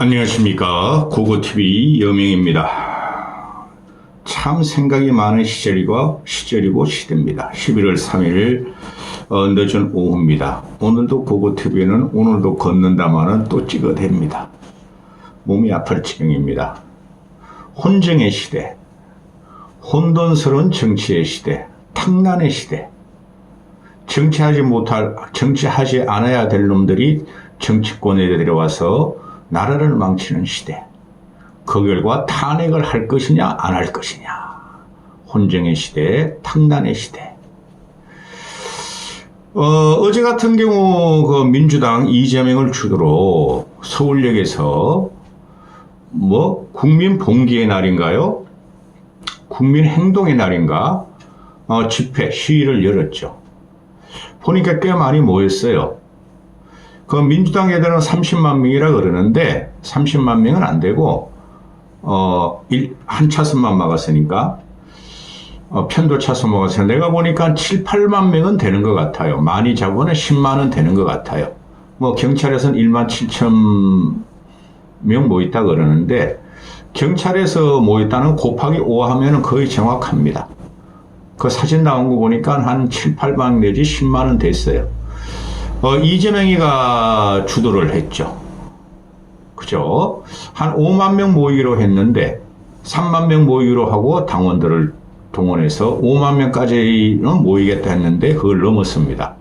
안녕하십니까. 고고TV 여명입니다. 참 생각이 많은 시절이고 시대입니다. 11월 3일 늦은 오후입니다. 오늘도 고고TV는 오늘도 걷는다마는 또 찍어댑니다. 몸이 아플 지경입니다. 혼정의 시대, 혼돈스러운 정치의 시대, 탕난의 시대, 정치하지 않아야 될 놈들이 정치권에 들어와서 나라를 망치는 시대. 그 결과 탄핵을 할 것이냐 안 할 것이냐. 혼정의 시대, 탕난의 시대. 어제 같은 경우 그 민주당 이재명을 주도로 서울역에서 국민 봉기의 날인가요? 국민 행동의 날인가? 집회, 시위를 열었죠. 보니까 꽤 많이 모였어요. 그 민주당 애들은 30만 명이라 그러는데 30만 명은 안 되고 한 차선만 막았으니까 편도 차선 막았으니까 내가 보니까 7, 8만 명은 되는 것 같아요. 많이 잡으면 10만은 되는 것 같아요. 경찰에서는 1만 7천 명 모였다 그러는데 경찰에서 모였다는 곱하기 5 하면 거의 정확합니다. 그 사진 나온 거 보니까 한 7, 8만 내지 10만은 됐어요. 이재명이가 주도를 했죠. 그죠? 한 5만 명 모이기로 했는데 3만 명 모이기로 하고 당원들을 동원해서 5만 명까지는 모이겠다 했는데 그걸 넘었습니다.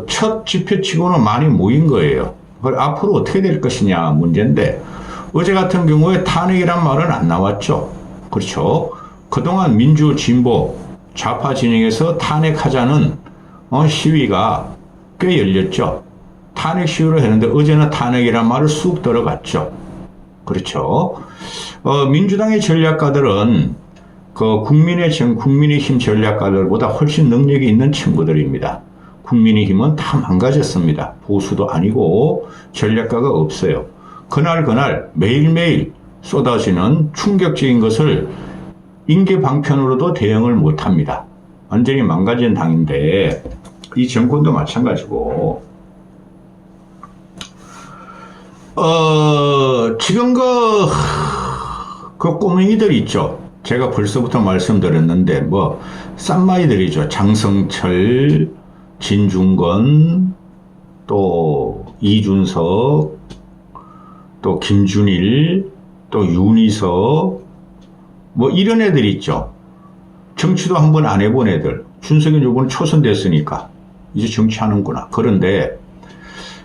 첫 집회치고는 많이 모인 거예요. 앞으로 어떻게 될 것이냐 문제인데 어제 같은 경우에 탄핵이란 말은 안 나왔죠. 그렇죠? 그동안 민주, 진보, 좌파 진영에서 탄핵하자는 시위가 꽤 열렸죠. 탄핵 시위를 했는데 어제는 탄핵이란 말을 쑥 들어갔죠. 그렇죠. 민주당의 전략가들은 그 국민의힘 전략가들보다 훨씬 능력이 있는 친구들입니다. 국민의힘은 다 망가졌습니다. 보수도 아니고 전략가가 없어요. 그날 매일매일 쏟아지는 충격적인 것을 임기방편으로도 대응을 못합니다. 완전히 망가진 당인데 이 정권도 마찬가지고 지금 그 꼬맹이들 있죠. 제가 벌써부터 말씀드렸는데 쌈마이들이죠. 장성철, 진중권, 또 이준석, 또 김준일, 또 윤희석 이런 애들 있죠. 정치도 한 번 안 해본 애들. 준석이 요번에 초선됐으니까 이제 정치하는구나. 그런데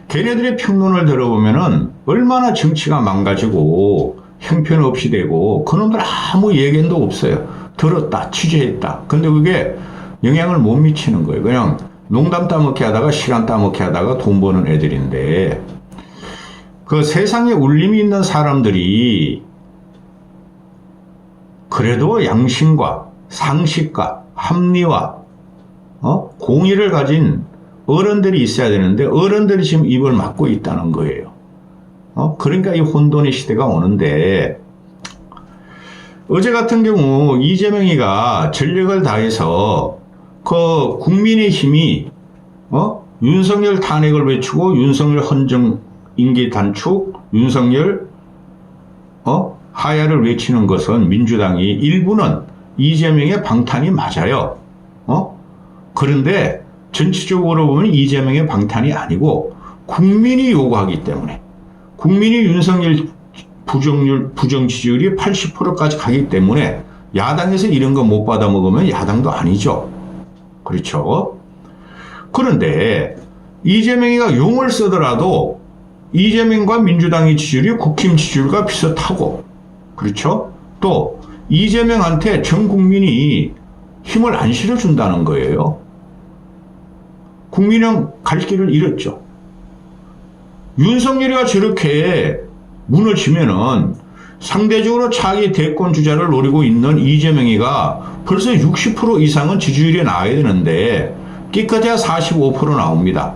걔네들의 평론을 들어보면은 얼마나 정치가 망가지고 형편없이 되고 그놈들 아무 예견도 없어요. 들었다, 취재했다. 근데 그게 영향을 못 미치는 거예요. 그냥 농담 따먹기 하다가 시간 따먹기 하다가 돈 버는 애들인데 그 세상에 울림이 있는 사람들이 그래도 양심과 상식과 합리와 공의를 가진 어른들이 있어야 되는데 어른들이 지금 입을 막고 있다는 거예요. 그러니까 이 혼돈의 시대가 오는데 어제 같은 경우 이재명이가 전력을 다해서 그 국민의힘이 윤석열 탄핵을 외치고 윤석열 헌정 임기 단축, 윤석열 하야를 외치는 것은 민주당이 일부는 이재명의 방탄이 맞아요. 그런데 전체적으로 보면 이재명의 방탄이 아니고 국민이 요구하기 때문에 국민이 윤석열 부정 지지율이 80%까지 가기 때문에 야당에서 이런 거 못 받아 먹으면 야당도 아니죠. 그렇죠? 그런데 이재명이가 용을 쓰더라도 이재명과 민주당의 지지율이 국힘 지지율과 비슷하고 그렇죠? 또 이재명한테 전 국민이 힘을 안 실어준다는 거예요. 국민은 갈 길을 잃었죠. 윤석열이가 저렇게 무너지면은 상대적으로 차기 대권 주자를 노리고 있는 이재명이가 벌써 60% 이상은 지지율이 나와야 되는데 기껏해야 45% 나옵니다.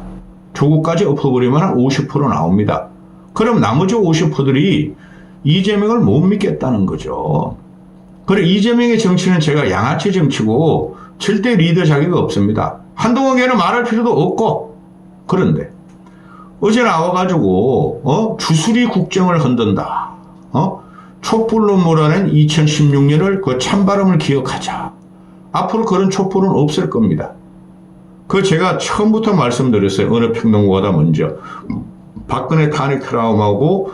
조국까지 엎어버리면 한 50% 나옵니다. 그럼 나머지 50%들이 이재명을 못 믿겠다는 거죠. 그래 이재명의 정치는 제가 양아치 정치고 절대 리더 자격이 없습니다. 한동훈 걔는 말할 필요도 없고 그런데 어제 나와가지고 주수리 국정을 흔든다. 촛불로 몰아낸 2016년을 그 찬바람을 기억하자. 앞으로 그런 촛불은 없을 겁니다. 그 제가 처음부터 말씀드렸어요. 어느 평론가보다 먼저. 박근혜 탄핵 트라우마하고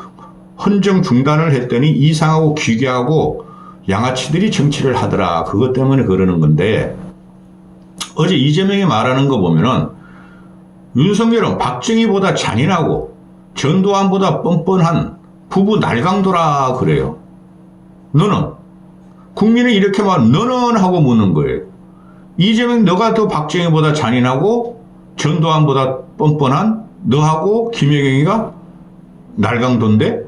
헌정 중단을 했더니 이상하고 기괴하고 양아치들이 정치를 하더라. 그것 때문에 그러는 건데, 어제 이재명이 말하는 거 보면은 윤석열은 박정희보다 잔인하고 전두환보다 뻔뻔한 부부 날강도라 그래요. 너는? 국민이 이렇게 너는 하고 묻는 거예요. 이재명 너가 더 박정희보다 잔인하고 전두환보다 뻔뻔한 너하고 김여경이가 날강도인데?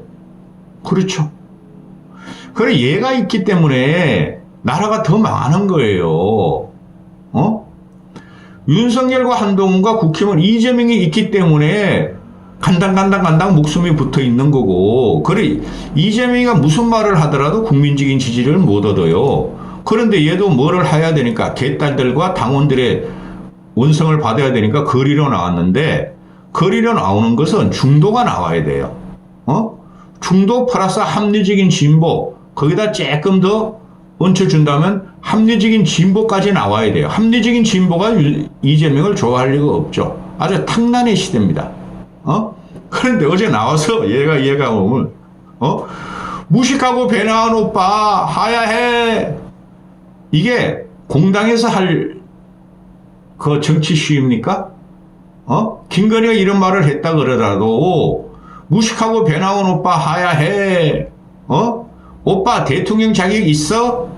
그렇죠. 그래 얘가 있기 때문에 나라가 더 망하는 거예요. 윤석열과 한동훈과 국힘은 이재명이 있기 때문에 간당 목숨이 붙어 있는 거고, 그래 이재명이가 무슨 말을 하더라도 국민적인 지지를 못 얻어요. 그런데 얘도 뭐를 해야 되니까 개딸들과 당원들의 원성을 받아야 되니까 거리로 나왔는데, 거리로 나오는 것은 중도가 나와야 돼요. 중도 플러스 합리적인 진보, 거기다 조금 더 얹혀준다면 합리적인 진보까지 나와야 돼요. 합리적인 진보가 이재명을 좋아할 리가 없죠. 아주 탕난의 시대입니다. 그런데 어제 나와서 얘가 오늘 무식하고 배 나온 오빠 하야해. 이게 공당에서 할 그 정치 시위입니까? 김건희가 이런 말을 했다 그러더라도 무식하고 배 나온 오빠 하야해. 오빠 대통령 자격 있어?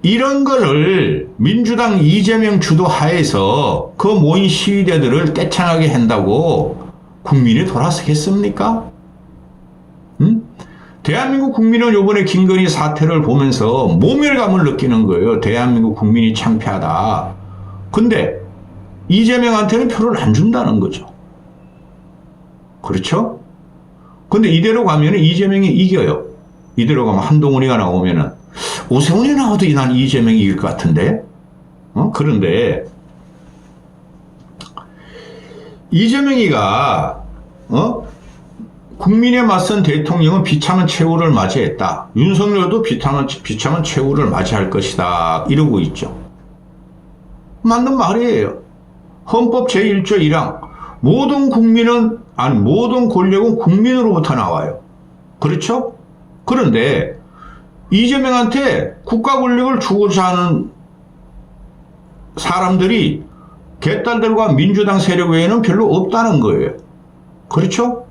이런 거를 민주당 이재명 주도 하에서 그 모인 시위대들을 떼창하게 한다고 국민이 돌아서겠습니까? 대한민국 국민은 이번에 김건희 사태를 보면서 모멸감을 느끼는 거예요. 대한민국 국민이 창피하다. 근데 이재명한테는 표를 안 준다는 거죠. 그렇죠? 근데 이대로 가면 이재명이 이겨요. 이대로 가면 한동훈이가 나오면은 오세훈이 나와도 난 이재명이 이길 것 같은데. 그런데 이재명이가 국민에 맞선 대통령은 비참한 최후를 맞이했다. 윤석열도 비참한 최후를 맞이할 것이다. 이러고 있죠. 맞는 말이에요. 헌법 제1조 1항 모든 권력은 국민으로부터 나와요. 그렇죠? 그런데 이재명한테 국가 권력을 주고자 하는 사람들이 개딸들과 민주당 세력 외에는 별로 없다는 거예요. 그렇죠?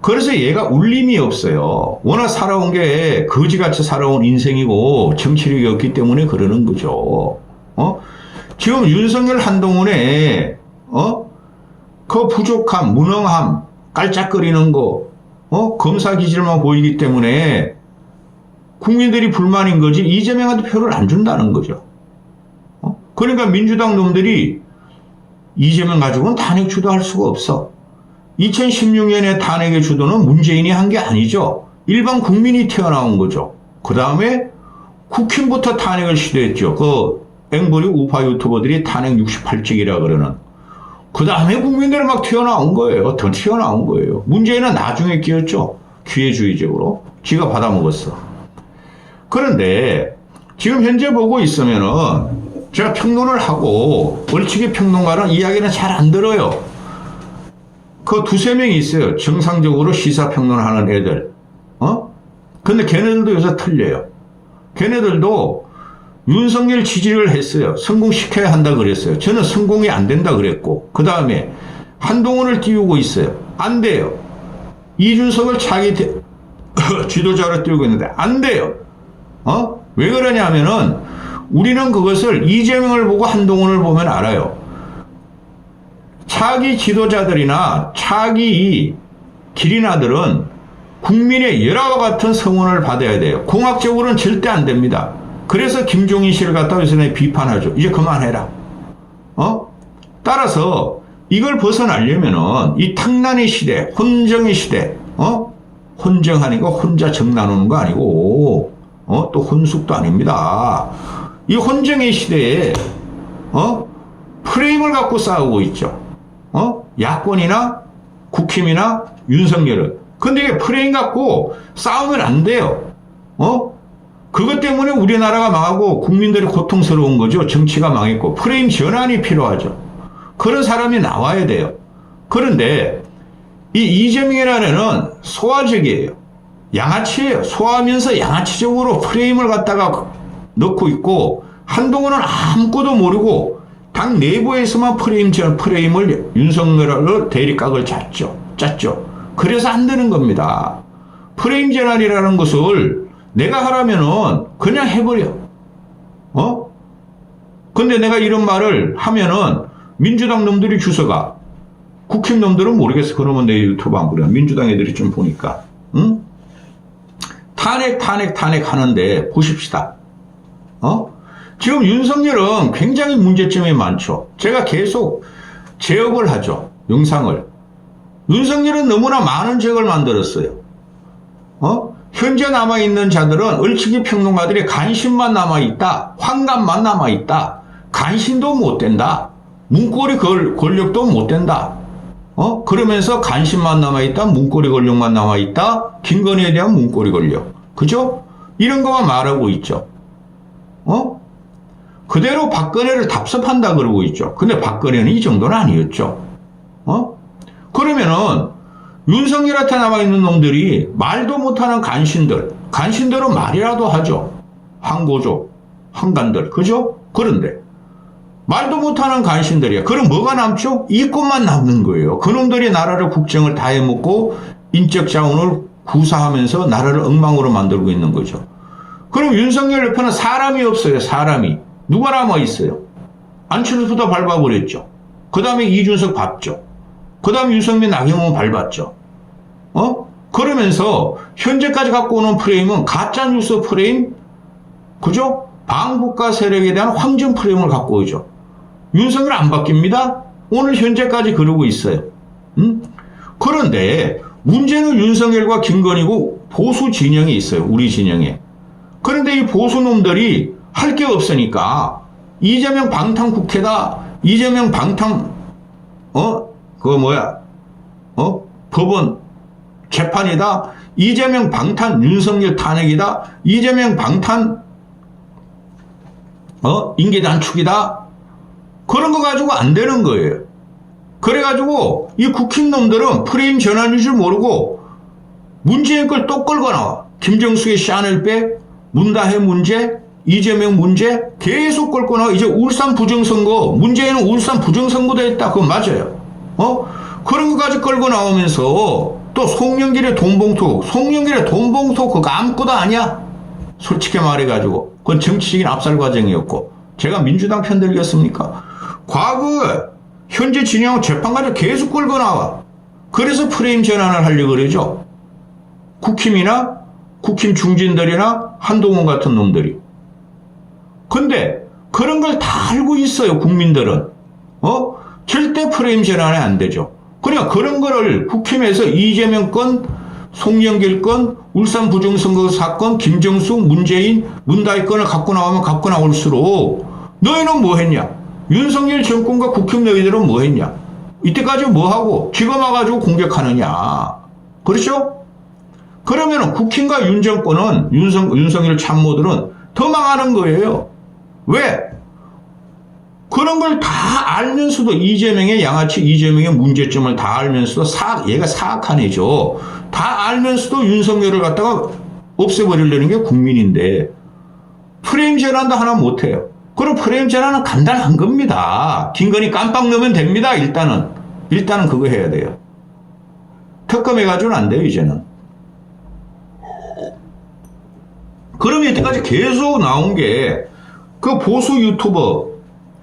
그래서 얘가 울림이 없어요. 워낙 살아온 게 거지같이 살아온 인생이고 정치력이 없기 때문에 그러는 거죠. 지금 윤석열 한동훈의 그 부족함, 무능함, 깔짝거리는 거, 검사 기질만 보이기 때문에 국민들이 불만인 거지 이재명한테 표를 안 준다는 거죠. 그러니까 민주당 놈들이 이재명 가지고는 탄핵 주도할 수가 없어. 2016년에 탄핵의 주도는 문재인이 한 게 아니죠. 일반 국민이 튀어나온 거죠. 그 다음에 국힘부터 탄핵을 시도했죠. 그 앵벌이 우파 유튜버들이 탄핵 68찍이라 그러는. 그 다음에 국민들은 막 튀어나온 거예요. 더 튀어나온 거예요. 문재인은 나중에 끼었죠. 기회주의적으로. 지가 받아먹었어. 그런데 지금 현재 보고 있으면은 제가 평론을 하고 얼치기 평론가는 이야기는 잘 안 들어요. 그 두세 명이 있어요. 정상적으로 시사평론을 하는 애들. 근데 걔네들도 요새 틀려요. 걔네들도 윤석열 지지를 했어요. 성공시켜야 한다 그랬어요. 저는 성공이 안 된다 그랬고, 그 다음에 한동훈을 띄우고 있어요. 안 돼요. 이준석을 자기 지도자로 띄우고 있는데 안 돼요. 왜 그러냐면은 우리는 그것을 이재명을 보고 한동훈을 보면 알아요. 차기 지도자들이나 차기 기린아들은 국민의 열화와 같은 성원을 받아야 돼요. 공학적으로는 절대 안 됩니다. 그래서 김종인 씨를 갖다 요새 비판하죠. 이제 그만해라. 따라서 이걸 벗어나려면은 이 탕난의 시대, 혼정의 시대, 혼정하니까 혼자 정 나누는 거 아니고, 또 혼숙도 아닙니다. 이 혼정의 시대에, 프레임을 갖고 싸우고 있죠. 야권이나, 국힘이나 윤석열은. 근데 이게 프레임 갖고 싸우면 안 돼요. 그것 때문에 우리나라가 망하고 국민들이 고통스러운 거죠. 정치가 망했고. 프레임 전환이 필요하죠. 그런 사람이 나와야 돼요. 그런데 이 이재명이라는 애는 소화적이에요. 양아치예요. 소화하면서 양아치적으로 프레임을 갖다가 넣고 있고, 한동훈은 아무것도 모르고 당 내부에서만 프레임을 윤석열을 대립각을 짰죠. 그래서 안 되는 겁니다. 프레임 전환이라는 것을 내가 하라면은 그냥 해버려. 근데 내가 이런 말을 하면은 민주당 놈들이 주서가, 국힘 놈들은 모르겠어. 그러면 내 유튜브 안 보려. 민주당 애들이 좀 보니까. 응? 탄핵 하는데 보십시다. 지금 윤석열은 굉장히 문제점이 많죠. 제가 계속 제업을 하죠. 영상을. 윤석열은 너무나 많은 적을 만들었어요. 현재 남아있는 자들은 얼치기 평론가들이 간신만 남아있다. 환감만 남아있다. 간신도 못 된다. 문고리 권력도 못 된다. 그러면서 간신만 남아있다. 문고리 권력만 남아있다. 김건희에 대한 문고리 권력. 그죠? 이런 거만 말하고 있죠. 그대로 박근혜를 답습한다 그러고 있죠. 근데 박근혜는 이 정도는 아니었죠. 그러면은 윤석열한테 남아있는 놈들이 말도 못하는 간신들은 말이라도 하죠. 황고조, 황간들, 그죠? 그런데 말도 못하는 간신들이야. 그럼 뭐가 남죠? 이권만 남는 거예요. 그놈들이 나라를 국정을 다 해먹고 인적 자원을 구사하면서 나라를 엉망으로 만들고 있는 거죠. 그럼 윤석열 옆에는 사람이 없어요. 사람이. 누가 남아있어요? 안철수도 밟아버렸죠. 그 다음에 이준석 밟죠. 그 다음에 유승민, 나경원 밟았죠. 그러면서 현재까지 갖고 오는 프레임은 가짜뉴스 프레임, 그죠? 반국가 세력에 대한 황정 프레임을 갖고 오죠. 윤석열 안 바뀝니다. 오늘 현재까지 그러고 있어요. 그런데 문제는 윤석열과 김건희고 보수 진영이 있어요. 우리 진영에. 그런데 이 보수놈들이 할 게 없으니까 이재명 방탄 국회다. 이재명 방탄 법원 재판이다. 이재명 방탄 윤석열 탄핵이다. 이재명 방탄 임기 단축이다. 그런 거 가지고 안 되는 거예요. 그래가지고 이 국힘 놈들은 프레임 전환인 줄 모르고 문재인 걸 또 끌고 나와. 김정숙의 샤넬백, 문다혜 문제, 이재명 문제 계속 끌고 나와. 이제 울산 부정선거, 문재인은 울산 부정선거도 했다. 그건 맞아요. 그런 거까지 끌고 나오면서 또 송영길의 돈봉투 그거 아무것도 아니야. 솔직히 말해가지고. 그건 정치적인 압살 과정이었고. 제가 민주당 편들겠습니까? 과거에 현재 진영 재판 가지고 계속 끌고 나와. 그래서 프레임 전환을 하려고 그러죠. 국힘이나 국힘 중진들이나 한동훈 같은 놈들이. 근데 그런 걸 다 알고 있어요. 국민들은. 절대 프레임 전환이 안 되죠. 그러니까 그런 거를 국힘에서 이재명 건, 송영길 건, 울산 부정선거 사건, 김정숙, 문재인, 문다희 건을 갖고 나오면 갖고 나올수록 너희는 뭐 했냐? 윤석열 정권과 국힘 너희들은 뭐 했냐? 이때까지 뭐 하고 지금 와가지고 공격하느냐? 그렇죠? 그러면 국힘과 윤 정권은 윤석열 참모들은 더 망하는 거예요. 왜? 그런 걸 다 알면서도 이재명의 양아치, 이재명의 문제점을 다 알면서도 얘가 사악한 애죠. 다 알면서도 윤석열을 갖다가 없애버리려는 게 국민인데 프레임 전환도 하나 못해요. 그럼 프레임 전환은 간단한 겁니다. 김건희 깜빡 넣으면 됩니다. 일단은 그거 해야 돼요. 특검해가지고는 안 돼요. 이제는. 그러면 이때까지 계속 나온 게 그 보수 유튜버,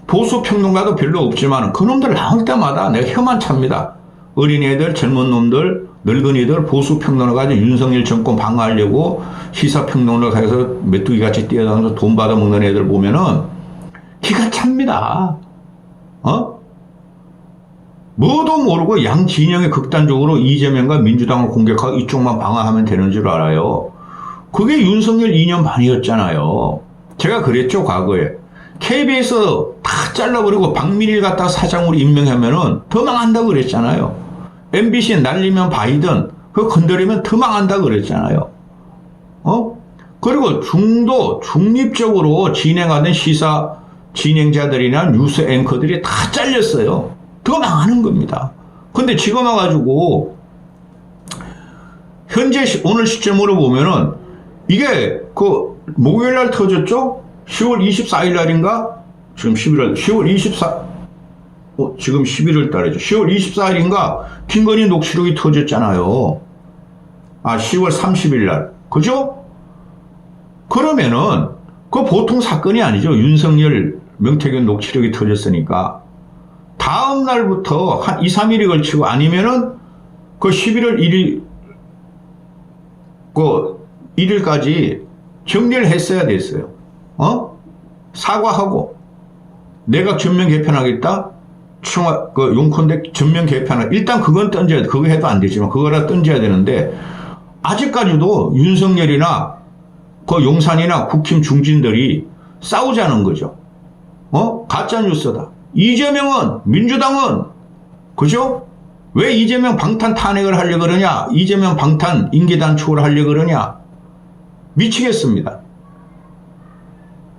보수 평론가도 별로 없지만 그놈들 나올 때마다 내가 혀만 찹니다. 어린애들, 젊은 놈들, 늙은이들, 보수 평론가가 윤석열 정권 방어하려고 시사평론가 해서 메뚜기같이 뛰어다니면서 돈 받아먹는 애들 보면은 기가 찹니다. 뭐도 모르고 양 진영이 극단적으로 이재명과 민주당을 공격하고 이쪽만 방어하면 되는 줄 알아요. 그게 윤석열 2년 반이었잖아요. 제가 그랬죠, 과거에. KBS 다 잘라버리고 박민일 갖다가 사장으로 임명하면은 더 망한다고 그랬잖아요. MBC 날리면 바이든, 그 건드리면 더 망한다 그랬잖아요. 그리고 중립적으로 진행하던 시사 진행자들이나 뉴스 앵커들이 다 잘렸어요. 더 망하는 겁니다. 근데 지금 와가지고, 현재 오늘 시점으로 보면은, 이게 목요일 날 터졌죠? 10월 24일 날인가? 지금 10월 24, 지금 11월 달이죠. 10월 24일인가? 김건희 녹취록이 터졌잖아요. 10월 30일 날. 그죠? 그러면은, 보통 사건이 아니죠. 윤석열, 명태균 녹취록이 터졌으니까. 다음 날부터 한 2, 3일이 걸치고 아니면은, 11월 1일, 1일까지 정리를 했어야 됐어요. 사과하고, 내각 전면 개편하겠다? 용컨대 전면 개편하겠다? 일단 그건 던져야 돼. 그거 해도 안 되지만, 그거라 던져야 되는데, 아직까지도 윤석열이나 용산이나 국힘 중진들이 싸우자는 거죠. 가짜뉴스다. 이재명은, 민주당은, 그죠? 왜 이재명 방탄 탄핵을 하려고 그러냐? 이재명 방탄 임기 단축을 하려고 그러냐? 미치겠습니다.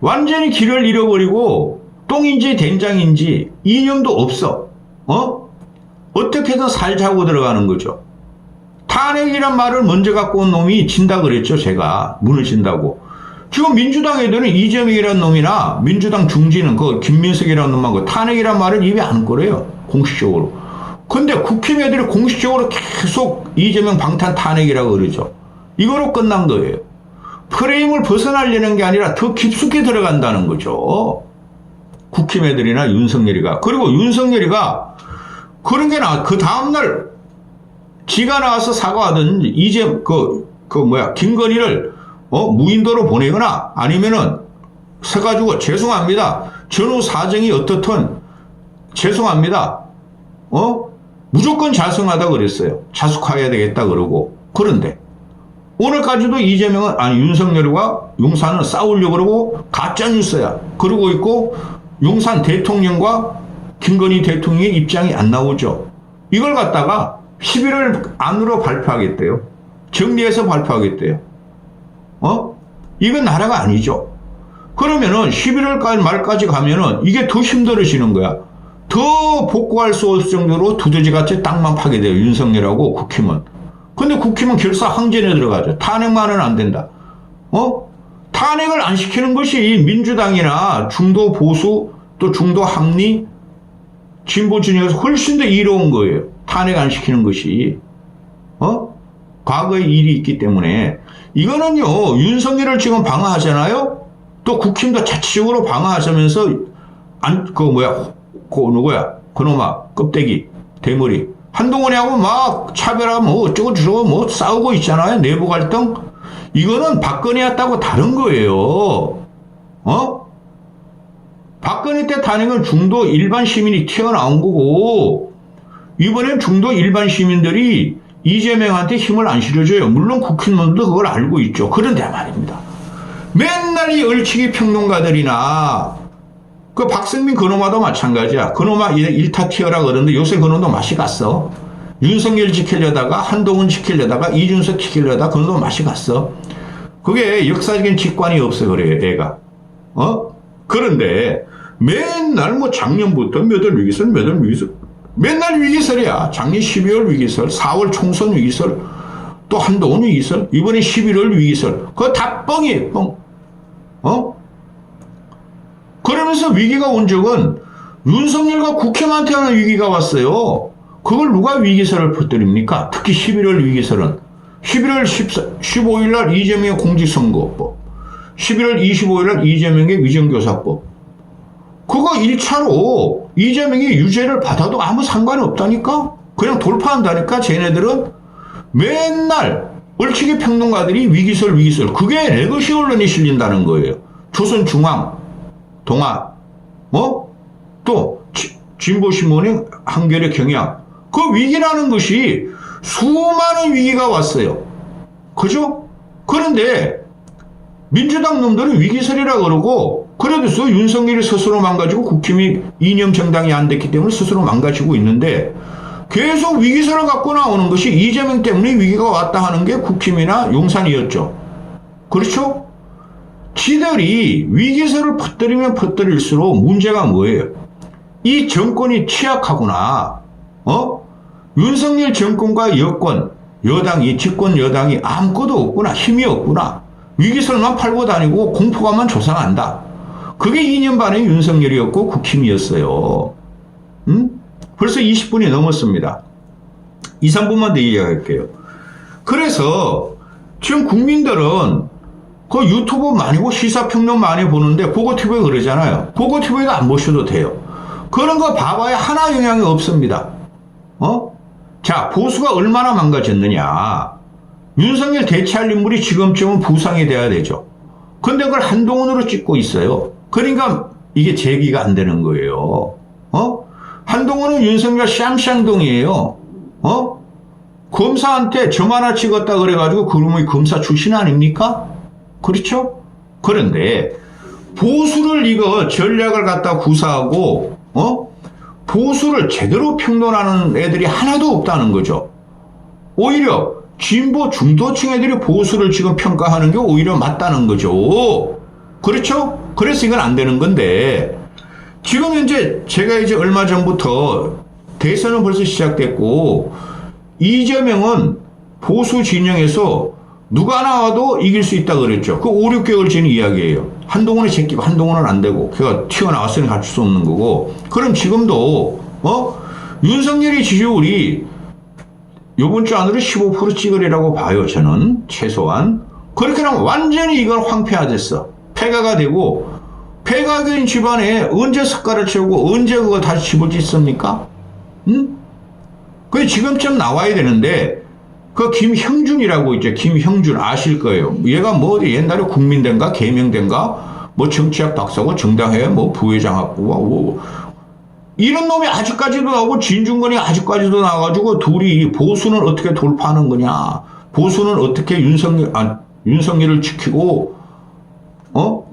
완전히 길을 잃어버리고 똥인지 된장인지 이념도 없어. 어떻게든 살자고 들어가는 거죠. 탄핵이란 말을 먼저 갖고 온 놈이 진다 그랬죠. 제가 무너진다고. 지금 민주당 애들은 이재명이라는 놈이나 민주당 중진은 김민석이라는 놈하고 탄핵이란 말을 입에 안 꺼래요. 공식적으로. 근데 국힘 애들이 공식적으로 계속 이재명 방탄 탄핵이라고 그러죠. 이거로 끝난 거예요. 프레임을 벗어나려는 게 아니라 더 깊숙이 들어간다는 거죠. 국힘 애들이나 윤석열이가. 그리고 윤석열이가 그런 게 그 다음날 지가 나와서 사과하든 김건희를 무인도로 보내거나 아니면은 서가지고 죄송합니다. 전후 사정이 어떻든 죄송합니다. 무조건 자성하다 그랬어요. 자숙해야 되겠다 그러고. 그런데 오늘까지도 이재명은 윤석열과 용산은 싸우려고 그러고 가짜뉴스야. 그러고 있고 용산 대통령과 김건희 대통령의 입장이 안 나오죠. 이걸 갖다가 11월 안으로 발표하겠대요. 정리해서 발표하겠대요. 이건 나라가 아니죠. 그러면은 11월 말까지 가면은 이게 더 힘들어지는 거야. 더 복구할 수 없을 정도로 두더지같이 땅만 파게 돼요. 윤석열하고 국힘은. 근데 국힘은 결사 항전에 들어가죠. 탄핵만은 안 된다. 탄핵을 안 시키는 것이 민주당이나 중도 보수 또 중도 합리 진보 진영에서 훨씬 더 이로운 거예요. 탄핵 안 시키는 것이. 과거의 일이 있기 때문에 이거는요. 윤석열을 지금 방어하잖아요. 또 국힘도 자체적으로 방어하자면서 그놈아 껍데기 대머리 한동훈이하고 막 차별하고 어쩌고저쩌고 싸우고 있잖아요. 내부 갈등. 이거는 박근혜 했다고 다른 거예요. 박근혜 때 탄핵은 중도 일반 시민이 튀어나온 거고 이번엔 중도 일반 시민들이 이재명한테 힘을 안 실어줘요. 물론 국힘들도 그걸 알고 있죠. 그런데 말입니다. 맨날 이 얼치기 평론가들이나 박승민 그놈아도 마찬가지야. 그놈아 일타 튀어라 그러는데 요새 그놈도 맛이 갔어. 윤석열 지키려다가 한동훈 지키려다가 이준석 지키려다가 그놈도 맛이 갔어. 그게 역사적인 직관이 없어 그래요. 애가. 그런데 맨날 작년부터 몇 월 위기설 맨날 위기설이야. 작년 12월 위기설, 4월 총선 위기설, 또 한동훈 위기설, 이번에 11월 위기설. 그거 다 뻥이에요. 뻥. 그러면서 위기가 온 적은 윤석열과 국힘한테 하는 위기가 왔어요. 그걸 누가 위기설을 퍼뜨립니까? 특히 11월 위기설은 11월 15일 날 이재명의 공직선거법, 11월 25일 날 이재명의 위정교사법. 그거 1차로 이재명이 유죄를 받아도 아무 상관이 없다니까? 그냥 돌파한다니까? 쟤네들은 맨날 얼치기 평론가들이 위기설. 그게 레거시 언론이 실린다는 거예요. 조선중앙, 동아, 또 진보신문의 한겨레 경향. 그 위기라는 것이 수많은 위기가 왔어요. 그죠? 그런데 민주당 놈들은 위기설이라 그러고 그래도 윤석열이 스스로 망가지고 국힘이 이념 정당이 안 됐기 때문에 스스로 망가지고 있는데 계속 위기설을 갖고 나오는 것이 이재명 때문에 위기가 왔다 하는 게 국힘이나 용산이었죠. 그렇죠? 지들이 위기설을 퍼뜨리면 퍼뜨릴수록 문제가 뭐예요? 이 정권이 취약하구나. 윤석열 정권과 여권, 여당이, 집권 여당이 아무것도 없구나. 힘이 없구나. 위기설만 팔고 다니고 공포감만 조성한다. 그게 2년 반의 윤석열이었고 국힘이었어요. 벌써 20분이 넘었습니다. 2, 3분만 더 이야기할게요. 그래서 지금 국민들은 그 유튜브 많이 보고 시사평론 많이 보는데 고고TV에 그러잖아요. 고고TV도 안 보셔도 돼요. 그런 거 봐봐야 하나 영향이 없습니다. 자, 보수가 얼마나 망가졌느냐. 윤석열 대체할 인물이 지금쯤은 부상이 돼야 되죠. 근데 그걸 한동훈으로 찍고 있어요. 그러니까 이게 제기가 안 되는 거예요. 한동훈은 윤석열 쌈쌍동이에요. 검사한테 점 하나 찍었다 그래가지고 그놈의 검사 출신 아닙니까? 그렇죠? 그런데 보수를 이거 전략을 갖다 구사하고 보수를 제대로 평론하는 애들이 하나도 없다는 거죠. 오히려 진보 중도층 애들이 보수를 지금 평가하는 게 오히려 맞다는 거죠. 그렇죠? 그래서 이건 안 되는 건데 지금 현재 제가 이제 얼마 전부터 대선은 벌써 시작됐고 이재명은 보수 진영에서 누가 나와도 이길 수 있다 그랬죠. 그 5, 6개월 전 이야기예요. 한동훈이 제끼고 한동훈은 안 되고 걔가 튀어나왔으니 갈 수 없는 거고. 그럼 지금도 윤석열이 지지율이 요번 주 안으로 15% 찍으리라고 봐요. 저는 최소한. 그렇게 하면 완전히 이건 황폐화됐어. 폐가가 되고 폐가된 집안에 언제 숟가락 채우고 언제 그거 다시 집을 짓습니까? 그게 지금쯤 나와야 되는데 그 김형준이라고 있죠. 김형준 아실 거예요. 얘가 뭐 옛날에 국민대인가 개명대인가 뭐 정치학 박사고 정당회 뭐 부회장하고 뭐 이런 놈이 아직까지도 나오고 진중권이 아직까지도 나와가지고 둘이 보수는 어떻게 돌파하는 거냐. 보수는 어떻게 윤석열을 지키고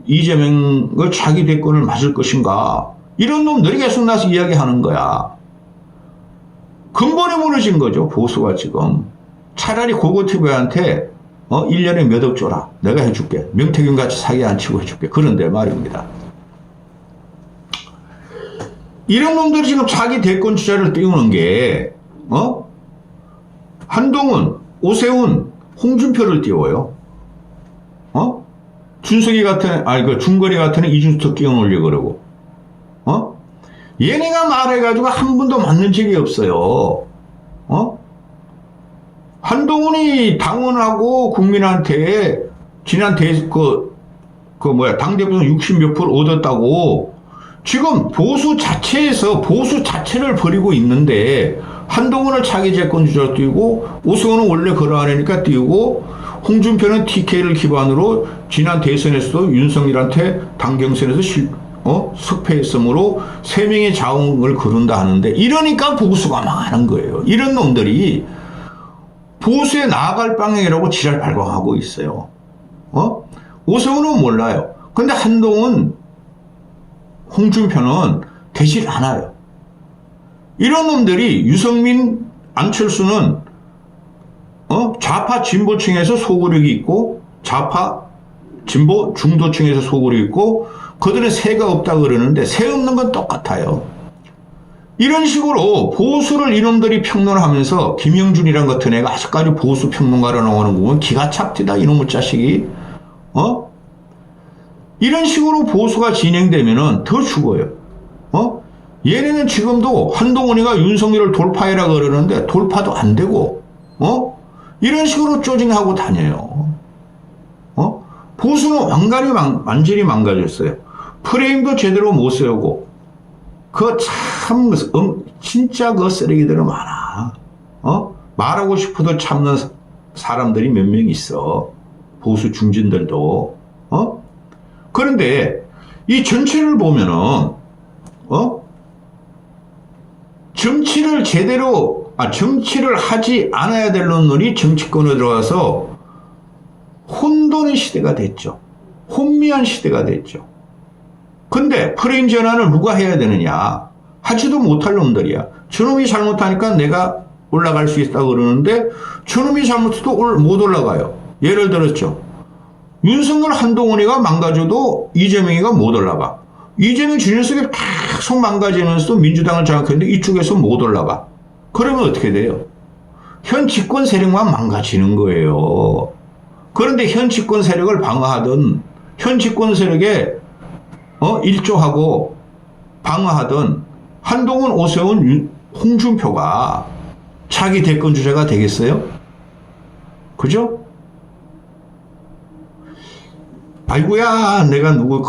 이재명을 자기 대권을 맞을 것인가. 이런 놈들이 계속 나서 이야기하는 거야. 근본이 무너진 거죠. 보수가 지금. 차라리 고고TV한테 1년에 몇 억 줘라. 내가 해줄게. 명태균같이 사기 안 치고 해줄게. 그런데 말입니다. 이런 놈들이 지금 자기 대권 주자를 띄우는 게 한동훈, 오세훈, 홍준표를 띄워요. 준석이 같은 그 중거리 같은 이준석 끼워놓으려고 그러고 얘네가 말해가지고 한 번도 맞는 적이 없어요. 한동훈이 당원하고 국민한테 지난 당대표 60몇 프로 얻었다고 지금 보수 자체에서 보수 자체를 버리고 있는데 한동훈을 차기 재권 주자로 띄우고 오세훈은 원래 그러한 애니까 띄우고 홍준표는 TK를 기반으로 지난 대선에서도 윤석열한테 당경선에서 석패했으므로 3명의 자웅을 거둔다 하는데 이러니까 보수가 망하는 거예요. 이런 놈들이 보수에 나아갈 방향이라고 지랄 발광하고 있어요. 오세훈은 몰라요. 근데 한동훈, 홍준표는 되질 않아요. 이런 놈들이 유승민, 안철수는 좌파 진보층에서 소구력이 있고 좌파 진보 중도층에서 소구력이 있고 그들은 새가 없다 그러는데 새 없는 건 똑같아요. 이런 식으로 보수를 이놈들이 평론하면서 김영준이란 같은 애가 아직까지 보수 평론가로 나오는 거 보면 기가 찹디다 이놈의 자식이. 이런 식으로 보수가 진행되면은 더 죽어요. 얘네는 지금도 한동훈이가 윤석열을 돌파해라 그러는데 돌파도 안 되고 이런 식으로 쪼징하고 다녀요. 보수는 완전히 망가졌어요. 프레임도 제대로 못 세우고 진짜 그 쓰레기들은 많아. 말하고 싶어도 참는 사람들이 몇 명 있어. 보수 중진들도. 그런데 이 전체를 보면은, 정치를 하지 않아야 될 놈들이 정치권에 들어가서 혼돈의 시대가 됐죠. 혼미한 시대가 됐죠. 근데 프레임 전환을 누가 해야 되느냐? 하지도 못할 놈들이야. 저놈이 잘못하니까 내가 올라갈 수 있다고 그러는데 저놈이 잘못해도 못 올라가요. 예를 들었죠. 윤석열 한동훈이가 망가져도 이재명이가 못 올라가. 이재명 진영석이 계속 망가지면서도 민주당을 장악했는데 이쪽에서 못 올라가. 그러면 어떻게 돼요? 현 집권 세력만 망가지는 거예요. 그런데 현 집권 세력을 방어하던 현 집권 세력에 일조하고 방어하던 한동훈, 오세훈, 홍준표가 자기 대권 주자가 되겠어요? 그죠? 아이고야, 내가 누구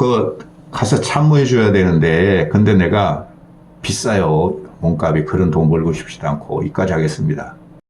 가서 참모해줘야 되는데, 근데 내가 비싸요. 몸값이 그런 돈 벌고 싶지도 않고, 이까지 하겠습니다.